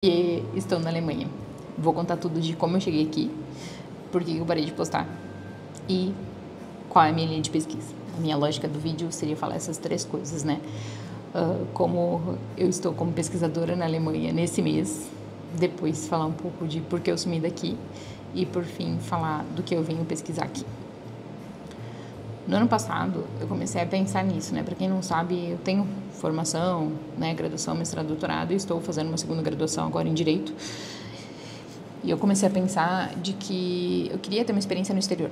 E estou na Alemanha. Vou contar tudo de como eu cheguei aqui, por que eu parei de postar e qual é a minha linha de pesquisa. A minha lógica do vídeo seria falar essas três coisas, né? Como eu estou como pesquisadora na Alemanha nesse mês, depois falar um pouco de por que eu sumi daqui e, por fim, falar do que eu venho pesquisar aqui. No ano passado, eu comecei a pensar nisso, né? Para quem não sabe, eu tenho formação, né? Graduação, mestrado, doutorado, e estou fazendo uma segunda graduação agora em Direito. E eu comecei a pensar de que eu queria ter uma experiência no exterior,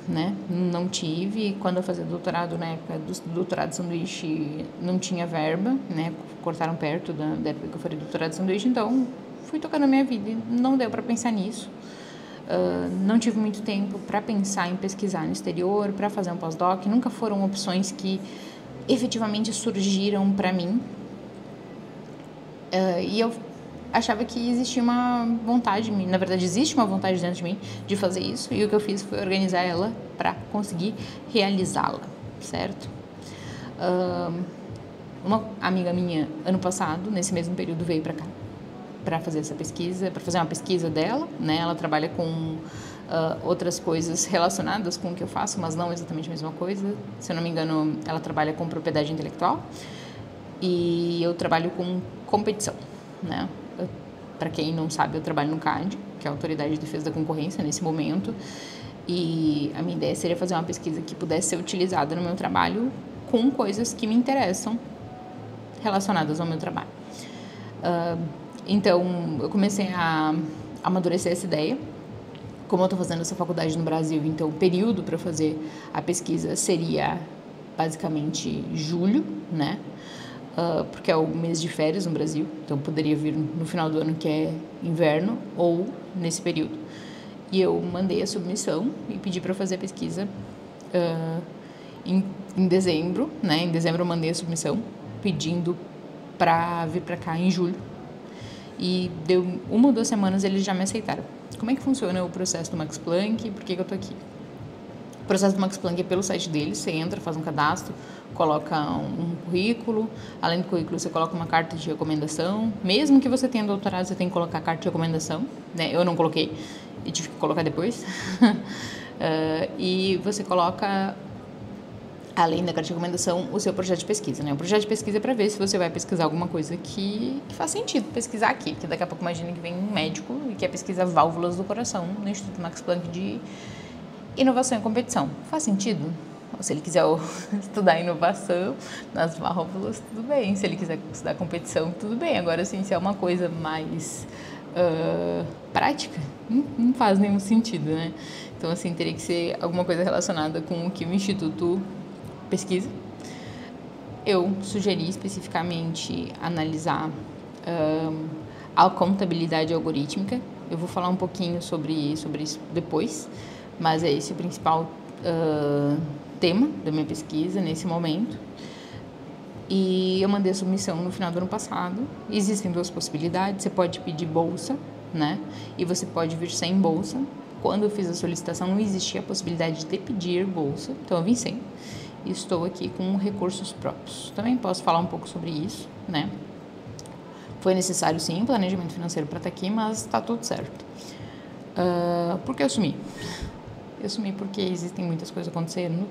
né? Não tive. Quando eu fazia doutorado, na época do doutorado de sanduíche, não tinha verba, né? Cortaram perto da época que eu faria doutorado de sanduíche, então fui tocando a minha vida e não deu para pensar nisso. Não tive muito tempo para pensar em pesquisar no exterior, para fazer um pós-doc. Nunca foram opções que efetivamente surgiram para mim. E eu achava que existia uma vontade, na verdade existe uma vontade dentro de mim de fazer isso, e o que eu fiz foi organizar ela para conseguir realizá-la, certo? Uma amiga minha, ano passado, nesse mesmo período, veio para cá para fazer essa pesquisa, para fazer uma pesquisa dela, né? Ela trabalha com outras coisas relacionadas com o que eu faço, mas não exatamente a mesma coisa. Se eu não me engano, ela trabalha com propriedade intelectual e eu trabalho com competição, né? Para quem não sabe, eu trabalho no CAD, que é a Autoridade de Defesa da Concorrência, nesse momento, e a minha ideia seria fazer uma pesquisa que pudesse ser utilizada no meu trabalho com coisas que me interessam relacionadas ao meu trabalho. Então, eu comecei a amadurecer essa ideia. Como eu estou fazendo essa faculdade no Brasil, então o período para fazer a pesquisa seria basicamente julho, né? Porque é o mês de férias no Brasil, então poderia vir no final do ano, que é inverno, ou nesse período. E eu mandei a submissão e pedi para fazer a pesquisa em dezembro, né? Em dezembro eu mandei a submissão pedindo para vir para cá em julho. E deu 1 ou 2 semanas eles já me aceitaram. Como é que funciona o processo do Max Planck? Por que eu tô aqui? O processo do Max Planck é pelo site deles. Você entra, faz um cadastro, coloca um currículo. Além do currículo, você coloca uma carta de recomendação. Mesmo que você tenha doutorado, você tem que colocar a carta de recomendação, né? Eu não coloquei e tive que colocar depois. E você coloca, além da carta de recomendação, o seu projeto de pesquisa, né? O projeto de pesquisa é para ver se você vai pesquisar alguma coisa que faz sentido pesquisar aqui. Porque daqui a pouco imagina que vem um médico e quer pesquisar válvulas do coração no Instituto Max Planck de Inovação e Competição. Faz sentido? Ou se ele quiser estudar inovação nas válvulas, tudo bem. Se ele quiser estudar competição, tudo bem. Agora, assim, se é uma coisa mais prática, não faz nenhum sentido, né? Então, assim, teria que ser alguma coisa relacionada com o que o Instituto pesquisa. Eu sugeri especificamente analisar a contabilidade algorítmica. Eu vou falar um pouquinho sobre isso depois, mas é esse o principal tema da minha pesquisa nesse momento. E eu mandei a submissão no final do ano passado. Existem 2 possibilidades. Você pode pedir bolsa, né? E você pode vir sem bolsa. Quando eu fiz a solicitação, não existia a possibilidade de pedir bolsa, então eu vim sem. Estou aqui com recursos próprios. Também posso falar um pouco sobre isso, né? Foi necessário, sim, planejamento financeiro para estar aqui, mas está tudo certo. Por que eu sumi? Eu sumi porque existem muitas coisas acontecendo.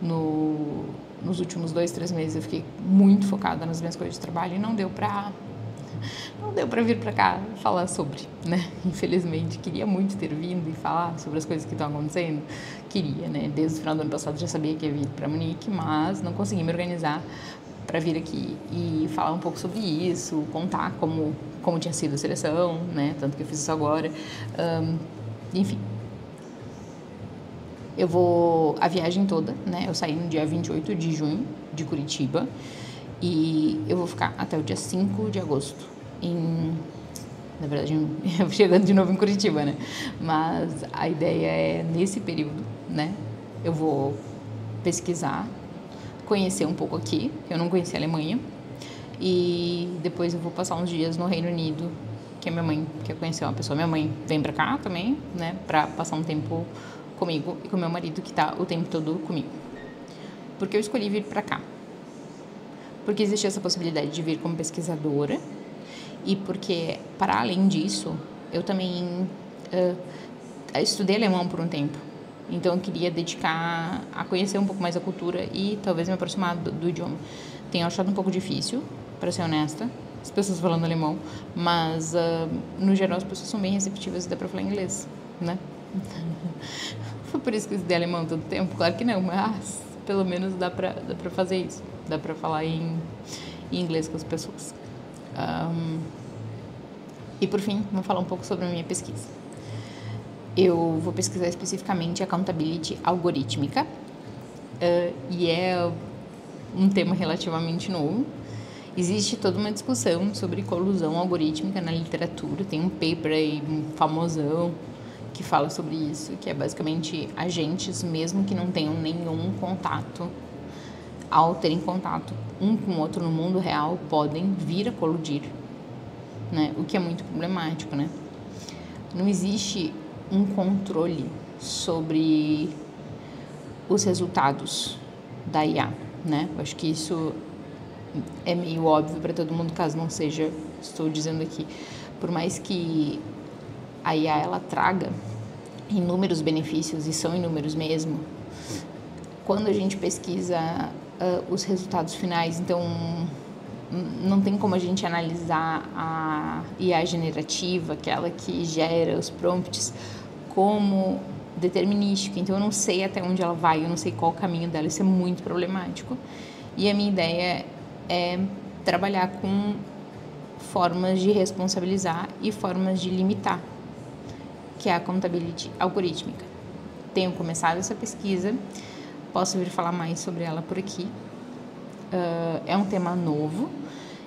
Nos últimos 2, 3 meses eu fiquei muito focada nas minhas coisas de trabalho e não deu para vir para cá falar sobre, né? Infelizmente, queria muito ter vindo e falar sobre as coisas que estão acontecendo. Queria, né? Desde o final do ano passado já sabia que ia vir para Munique, mas não consegui me organizar para vir aqui e falar um pouco sobre isso, contar como tinha sido a seleção, né? Tanto que eu fiz isso agora. Enfim. Eu vou a viagem toda, né? Eu saí no dia 28 de junho de Curitiba e eu vou ficar até o dia 5 de agosto. Na verdade, eu chegando de novo em Curitiba, né? Mas a ideia é, nesse período, né? Eu vou pesquisar, conhecer um pouco aqui, eu não conheci a Alemanha, e depois eu vou passar uns dias no Reino Unido, que a minha mãe quer conhecer uma pessoa. Minha mãe vem pra cá também, né? Pra passar um tempo comigo e com meu marido, que tá o tempo todo comigo. Por que eu escolhi vir pra cá? Porque existe essa possibilidade de vir como pesquisadora e porque, para além disso, eu também estudei alemão por um tempo. Então, eu queria dedicar a conhecer um pouco mais a cultura e talvez me aproximar do idioma. Tenho achado um pouco difícil, para ser honesta, as pessoas falando alemão, mas, no geral, as pessoas são bem receptivas e dá para falar inglês, né? Foi por isso que eu estudei alemão todo tempo? Claro que não, mas pelo menos dá pra fazer isso. Dá pra falar em inglês com as pessoas. E por fim, vou falar um pouco sobre a minha pesquisa. Eu vou pesquisar especificamente accountability algorítmica, e é um tema relativamente novo. Existe toda uma discussão sobre colusão algorítmica na literatura. Tem um paper aí famosão que fala sobre isso, que é basicamente agentes, mesmo que não tenham nenhum contato, ao terem contato um com o outro no mundo real, podem vir a coludir, né? O que é muito problemático, né? Não existe um controle sobre os resultados da IA, né? Eu acho que isso é meio óbvio para todo mundo, caso não seja, estou dizendo aqui. Por mais que a IA ela traga inúmeros benefícios, e são inúmeros mesmo, quando a gente pesquisa os resultados finais, então não tem como a gente analisar a IA generativa, aquela que gera os prompts, como determinística. Então eu não sei até onde ela vai, eu não sei qual o caminho dela, isso é muito problemático. E a minha ideia é trabalhar com formas de responsabilizar e formas de limitar, que é a accountability algorítmica. Tenho começado essa pesquisa, posso vir falar mais sobre ela por aqui. É um tema novo,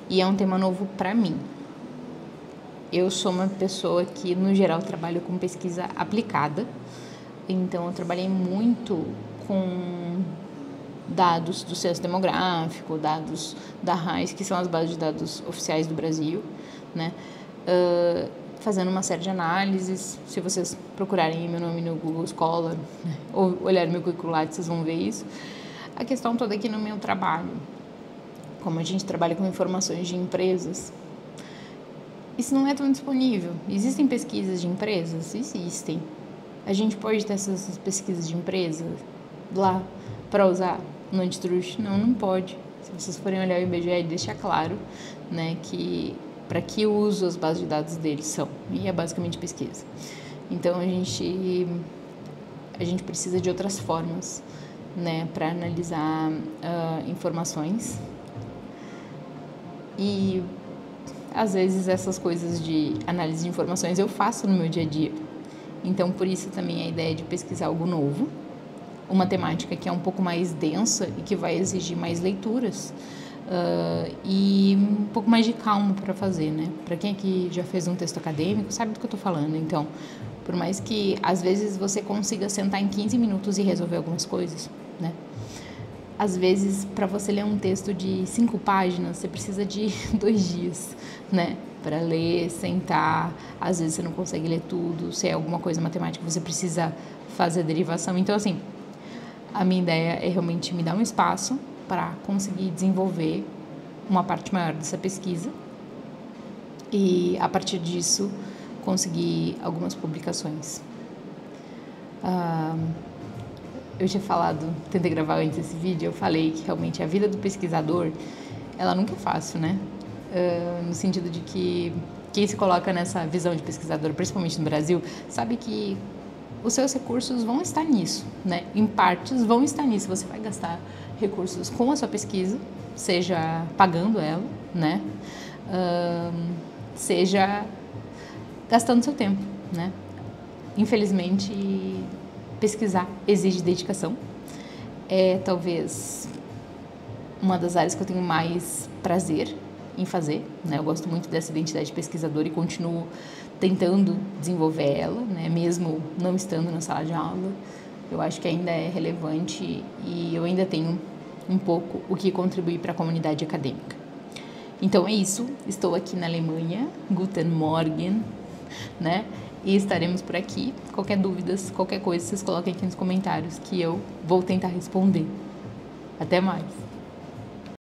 e é um tema novo para mim. Eu sou uma pessoa que, no geral, trabalho com pesquisa aplicada, então eu trabalhei muito com dados do censo demográfico, dados da RAIS, que são as bases de dados oficiais do Brasil, né? Fazendo uma série de análises. Se vocês procurarem meu nome no Google Scholar, né, ou olharem meu currículo lá, vocês vão ver isso. A questão toda aqui no meu trabalho, como a gente trabalha com informações de empresas, isso não é tão disponível. Existem pesquisas de empresas? Existem. A gente pode ter essas pesquisas de empresas lá para usar no Antitruth? Não pode. Se vocês forem olhar o IBGE, ele deixa claro, né, que para que uso as bases de dados deles são, e é basicamente pesquisa. Então a gente precisa de outras formas, né, para analisar informações, e às vezes essas coisas de análise de informações eu faço no meu dia a dia. Então por isso também a ideia de pesquisar algo novo, uma temática que é um pouco mais densa e que vai exigir mais leituras, e um pouco mais de calma para fazer, né? Para quem aqui já fez um texto acadêmico, sabe do que eu estou falando. Então, por mais que às vezes você consiga sentar em 15 minutos e resolver algumas coisas, né? Às vezes, para você ler um texto de 5 páginas, você precisa de 2 dias, né? Para ler, sentar. Às vezes você não consegue ler tudo. Se é alguma coisa matemática, você precisa fazer a derivação. Então, assim, a minha ideia é realmente me dar um espaço para conseguir desenvolver uma parte maior dessa pesquisa e, a partir disso, conseguir algumas publicações. Eu tinha falado, tentei gravar antes esse vídeo, eu falei que realmente a vida do pesquisador, ela nunca é fácil, né? No sentido de que quem se coloca nessa visão de pesquisador, principalmente no Brasil, sabe que os seus recursos vão estar nisso, né? Em partes vão estar nisso. Você vai gastar recursos com a sua pesquisa, seja pagando ela, né? Seja gastando seu tempo, né? Infelizmente, pesquisar exige dedicação. É talvez uma das áreas que eu tenho mais prazer em fazer, né? Eu gosto muito dessa identidade de pesquisador e continuo tentando desenvolver ela, né? Mesmo não estando na sala de aula. Eu acho que ainda é relevante e eu ainda tenho um pouco o que contribuir para a comunidade acadêmica. Então é isso, estou aqui na Alemanha, Guten Morgen, né? E estaremos por aqui. Qualquer dúvidas, qualquer coisa, vocês coloquem aqui nos comentários que eu vou tentar responder. Até mais!